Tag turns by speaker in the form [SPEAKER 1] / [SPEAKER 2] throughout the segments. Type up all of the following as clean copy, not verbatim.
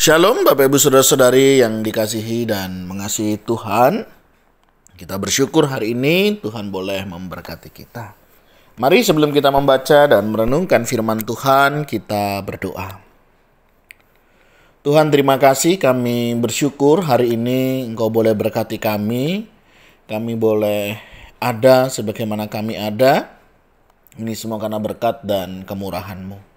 [SPEAKER 1] Shalom Bapak Ibu Saudara-saudari yang dikasihi dan mengasihi Tuhan. Kita bersyukur hari ini Tuhan boleh memberkati kita. Mari sebelum kita membaca dan merenungkan firman Tuhan, kita berdoa. Tuhan, terima kasih, kami bersyukur hari ini Engkau boleh berkati kami. Kami boleh ada sebagaimana kami ada. Ini semua karena berkat dan kemurahan-Mu.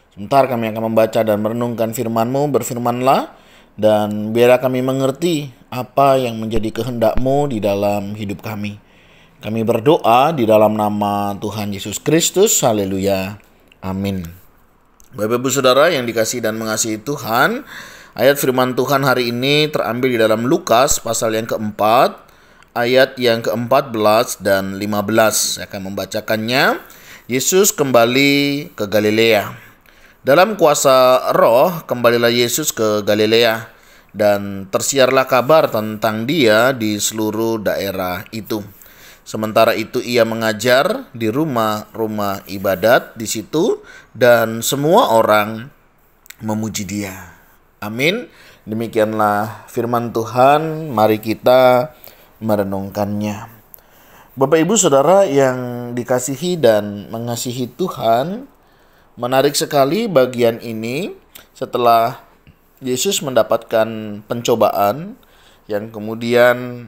[SPEAKER 1] Sebentar kami akan membaca dan merenungkan firman-Mu, berfirmanlah, dan biarlah kami mengerti apa yang menjadi kehendak-Mu di dalam hidup kami. Kami berdoa di dalam nama Tuhan Yesus Kristus, haleluya, amin. Bapak Ibu Saudara yang dikasihi dan mengasihi Tuhan, ayat firman Tuhan hari ini terambil di dalam Lukas pasal yang keempat, ayat yang ke-14 dan 15. Saya akan membacakannya. Yesus kembali ke Galilea. Dalam kuasa Roh, kembalilah Yesus ke Galilea, dan tersiarlah kabar tentang Dia di seluruh daerah itu. Sementara itu ia mengajar di rumah-rumah ibadat di situ, dan semua orang memuji Dia. Amin. Demikianlah firman Tuhan, mari kita merenungkannya. Bapak Ibu Saudara yang dikasihi dan mengasihi Tuhan, menarik sekali bagian ini setelah Yesus mendapatkan pencobaan yang kemudian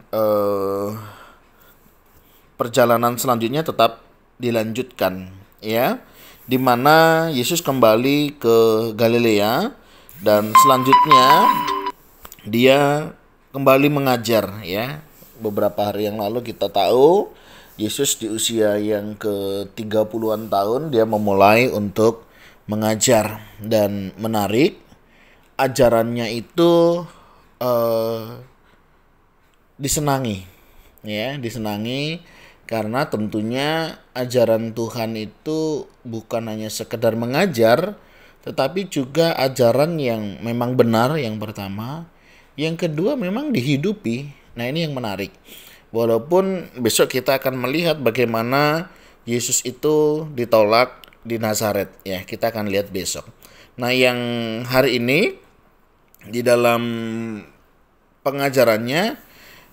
[SPEAKER 1] perjalanan selanjutnya tetap dilanjutkan, ya, di mana Yesus kembali ke Galilea dan selanjutnya dia kembali mengajar, ya. Beberapa hari yang lalu kita tahu Yesus di usia yang ke-30-an tahun dia memulai untuk mengajar, dan menarik ajarannya itu disenangi, ya, disenangi karena tentunya ajaran Tuhan itu bukan hanya sekedar mengajar, tetapi juga ajaran yang memang benar yang pertama, yang kedua memang dihidupi. Nah, ini yang menarik. Walaupun besok kita akan melihat bagaimana Yesus itu ditolak di Nazaret, ya, kita akan lihat besok. Nah, yang hari ini di dalam pengajarannya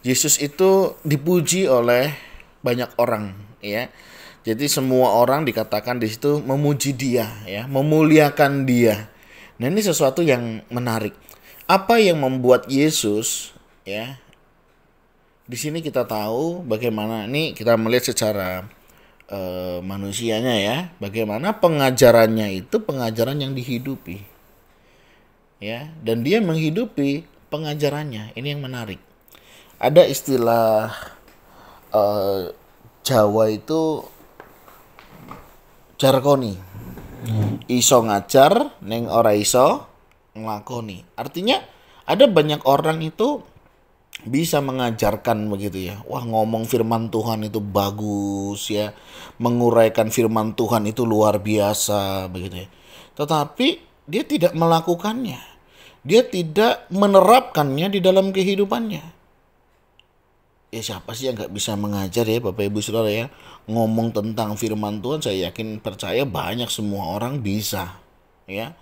[SPEAKER 1] Yesus itu dipuji oleh banyak orang, ya. Jadi semua orang dikatakan di situ memuji Dia, ya, memuliakan Dia. Nah, ini sesuatu yang menarik. Apa yang membuat Yesus, ya, di sini kita tahu bagaimana, ini kita melihat secara manusianya, ya, bagaimana pengajarannya itu pengajaran yang dihidupi, ya, dan dia menghidupi pengajarannya. Ini yang menarik. Ada istilah Jawa itu jarkoni, iso ngajar neng ora iso nglakoni. Artinya ada banyak orang itu bisa mengajarkan begitu, ya. Wah, ngomong firman Tuhan itu bagus, ya. Menguraikan firman Tuhan itu luar biasa begitu, ya. Tetapi dia tidak melakukannya. Dia tidak menerapkannya di dalam kehidupannya. Ya, siapa sih yang gak bisa mengajar, ya, Bapak Ibu Saudara, ya. Ngomong tentang firman Tuhan, saya yakin percaya banyak, semua orang bisa, ya,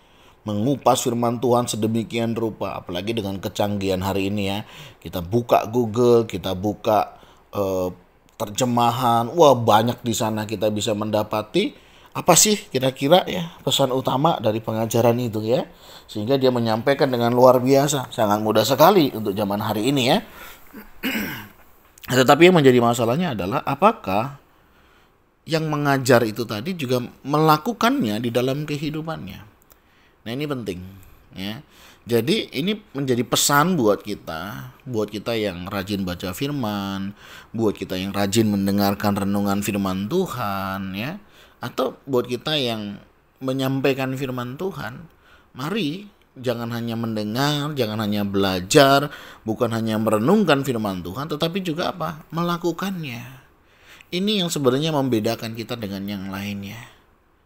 [SPEAKER 1] mengupas firman Tuhan sedemikian rupa, apalagi dengan kecanggihan hari ini, ya. Kita buka Google, kita buka terjemahan, wah, banyak di sana kita bisa mendapati apa sih kira-kira, ya, pesan utama dari pengajaran itu, ya. Sehingga dia menyampaikan dengan luar biasa, sangat mudah sekali untuk zaman hari ini, ya. Tetapi yang menjadi masalahnya adalah apakah yang mengajar itu tadi juga melakukannya di dalam kehidupannya. Nah, ini penting, ya. Jadi ini menjadi pesan buat kita yang rajin baca firman, buat kita yang rajin mendengarkan renungan firman Tuhan, ya, atau buat kita yang menyampaikan firman Tuhan. Mari jangan hanya mendengar, jangan hanya belajar, bukan hanya merenungkan firman Tuhan, tetapi juga apa? Melakukannya. Ini yang sebenarnya membedakan kita dengan yang lainnya,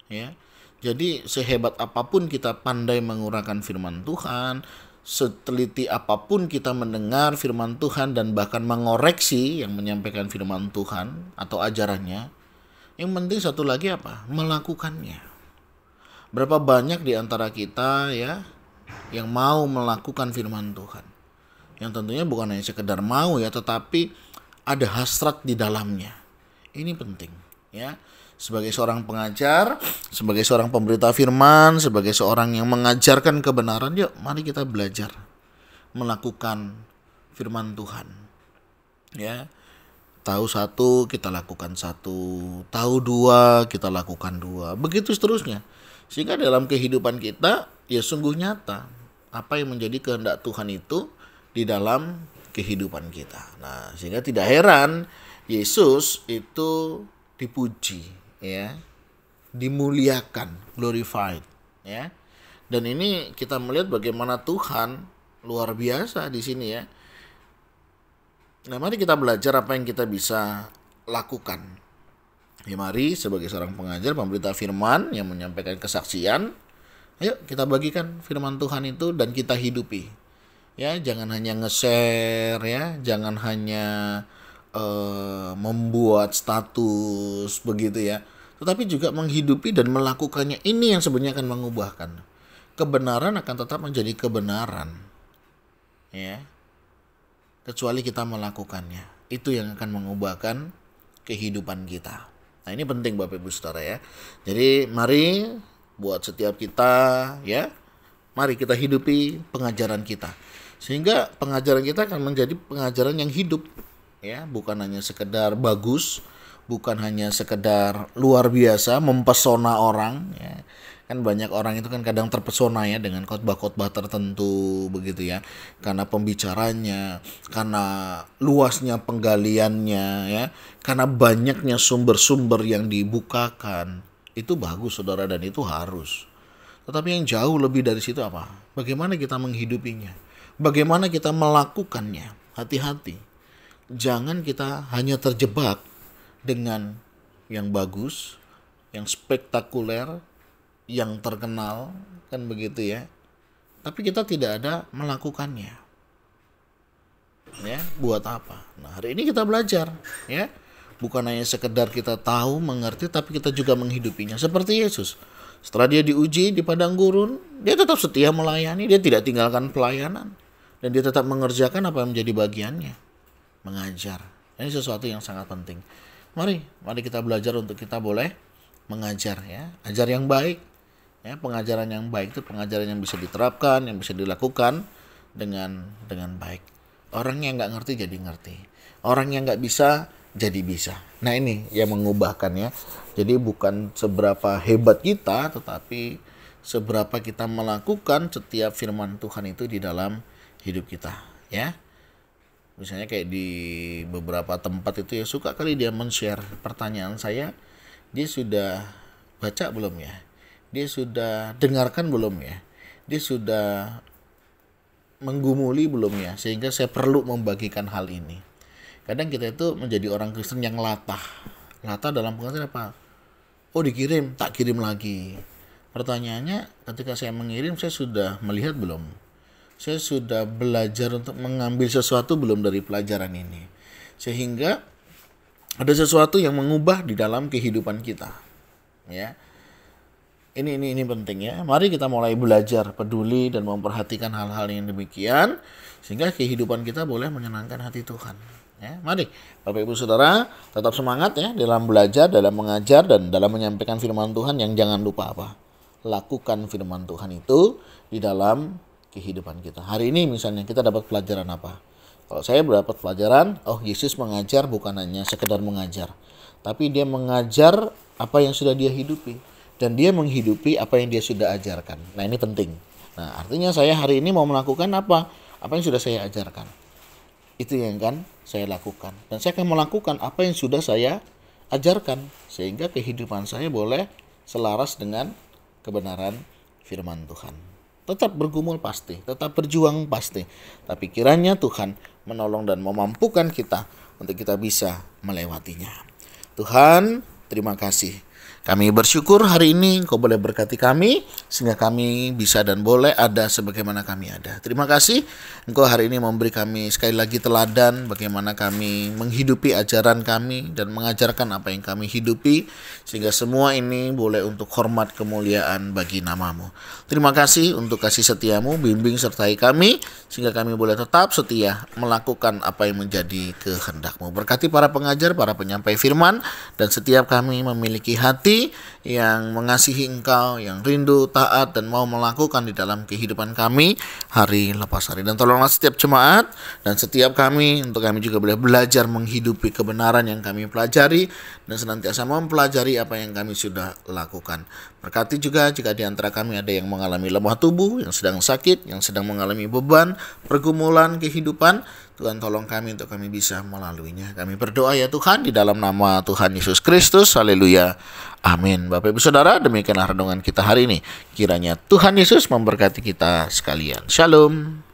[SPEAKER 1] ya. Jadi sehebat apapun kita pandai menguraikan firman Tuhan, seteliti apapun kita mendengar firman Tuhan dan bahkan mengoreksi yang menyampaikan firman Tuhan atau ajarannya, yang penting satu lagi apa? Melakukannya. Berapa banyak di antara kita, ya, yang mau melakukan firman Tuhan. Yang tentunya bukan hanya sekedar mau ya, tetapi ada hasrat di dalamnya. Ini penting ya. Sebagai seorang pengajar, sebagai seorang pemberita firman, sebagai seorang yang mengajarkan kebenaran, yuk mari kita belajar melakukan firman Tuhan. Ya. Tahu satu, kita lakukan satu. Tahu dua, kita lakukan dua. Begitu seterusnya. Sehingga dalam kehidupan kita, ya sungguh nyata apa yang menjadi kehendak Tuhan itu di dalam kehidupan kita. Nah, sehingga tidak heran Yesus itu dipuji, ya, dimuliakan, glorified, ya. Dan ini kita melihat bagaimana Tuhan luar biasa di sini ya. Nah, mari kita belajar apa yang kita bisa lakukan. Ya, mari sebagai seorang pengajar, pemberita firman yang menyampaikan kesaksian, ayo kita bagikan firman Tuhan itu dan kita hidupi. Ya, jangan hanya nge-share ya, jangan hanya membuat status begitu ya, tetapi juga menghidupi dan melakukannya. Ini yang sebenarnya akan mengubahkan. Kebenaran akan tetap menjadi kebenaran. Ya. Kecuali kita melakukannya. Itu yang akan mengubahkan kehidupan kita. Nah, ini penting Bapak Ibu Saudara ya. Jadi mari buat setiap kita ya, mari kita hidupi pengajaran kita. Sehingga pengajaran kita akan menjadi pengajaran yang hidup ya, bukan hanya sekedar bagus, bukan hanya sekedar luar biasa mempesona orang ya. Kan banyak orang itu kan kadang terpesona ya dengan khotbah-khotbah tertentu begitu ya, karena pembicaranya, karena luasnya penggaliannya ya, karena banyaknya sumber-sumber yang dibukakan. Itu bagus saudara, dan itu harus. Tetapi yang jauh lebih dari situ apa? Bagaimana kita menghidupinya? Bagaimana kita melakukannya? Hati-hati. Jangan kita hanya terjebak dengan yang bagus, yang spektakuler, yang terkenal, kan begitu ya. Tapi kita tidak ada melakukannya. Ya, buat apa? Nah, hari ini kita belajar, ya. Bukan hanya sekedar kita tahu, mengerti, tapi kita juga menghidupinya. Seperti Yesus. Setelah dia diuji di padang gurun, dia tetap setia melayani, dia tidak tinggalkan pelayanan. Dan dia tetap mengerjakan apa yang menjadi bagiannya. Mengajar. Ini sesuatu yang sangat penting. Mari kita belajar untuk kita boleh mengajar ya. Ajar yang baik. Ya, pengajaran yang baik itu pengajaran yang bisa diterapkan, yang bisa dilakukan dengan baik. Orang yang nggak ngerti jadi ngerti. Orang yang nggak bisa jadi bisa. Nah, ini yang mengubahkan ya. Jadi bukan seberapa hebat kita, tetapi seberapa kita melakukan setiap firman Tuhan itu di dalam hidup kita ya. Misalnya kayak di beberapa tempat itu ya, suka kali dia men-share pertanyaan saya, dia sudah baca belum ya? Dia sudah dengarkan belum ya? Dia sudah menggumuli belum ya? Sehingga saya perlu membagikan hal ini. Kadang kita itu menjadi orang Kristen yang latah. Latah dalam pengertian apa? Oh, dikirim, tak kirim lagi. Pertanyaannya, ketika saya mengirim, saya sudah melihat belum? Saya sudah belajar untuk mengambil sesuatu belum dari pelajaran ini. Sehingga ada sesuatu yang mengubah di dalam kehidupan kita. Ya. Ini penting ya. Mari kita mulai belajar peduli dan memperhatikan hal-hal yang demikian sehingga kehidupan kita boleh menyenangkan hati Tuhan. Ya, mari Bapak Ibu Saudara tetap semangat ya dalam belajar, dalam mengajar dan dalam menyampaikan firman Tuhan, yang jangan lupa apa? Lakukan firman Tuhan itu di dalam kehidupan kita. Hari ini misalnya kita dapat pelajaran apa? Kalau saya dapat pelajaran, Yesus mengajar bukan hanya sekedar mengajar, tapi dia mengajar apa yang sudah dia hidupi dan dia menghidupi apa yang dia sudah ajarkan. Nah, ini penting. Nah, artinya saya hari ini mau melakukan apa? Apa yang sudah saya ajarkan. Itu yang kan saya lakukan. Dan saya akan melakukan apa yang sudah saya ajarkan sehingga kehidupan saya boleh selaras dengan kebenaran firman Tuhan. Tetap bergumul pasti, tetap berjuang pasti. Tapi kiranya Tuhan menolong dan memampukan kita untuk kita bisa melewatinya. Tuhan, terima kasih. Kami bersyukur hari ini Engkau boleh berkati kami, sehingga kami bisa dan boleh ada sebagaimana kami ada. Terima kasih Engkau hari ini memberi kami sekali lagi teladan bagaimana kami menghidupi ajaran kami dan mengajarkan apa yang kami hidupi, sehingga semua ini boleh untuk hormat kemuliaan bagi nama-Mu. Terima kasih untuk kasih setiamu, bimbing sertai kami, sehingga kami boleh tetap setia melakukan apa yang menjadi kehendak-Mu. Berkati para pengajar, para penyampai firman, dan setiap kami memiliki hati yang mengasihi Engkau, yang rindu, taat, dan mau melakukan di dalam kehidupan kami hari lepas hari. Dan tolonglah setiap jemaat dan setiap kami, untuk kami juga boleh belajar menghidupi kebenaran yang kami pelajari dan senantiasa mempelajari apa yang kami sudah lakukan. Berkati juga jika di antara kami ada yang mengalami lemah tubuh, yang sedang sakit, yang sedang mengalami beban, pergumulan kehidupan, Tuhan tolong kami untuk kami bisa melaluinya. Kami berdoa ya Tuhan di dalam nama Tuhan Yesus Kristus. Haleluya. Amin. Bapak Ibu Saudara, demikianlah renungan kita hari ini. Kiranya Tuhan Yesus memberkati kita sekalian. Shalom.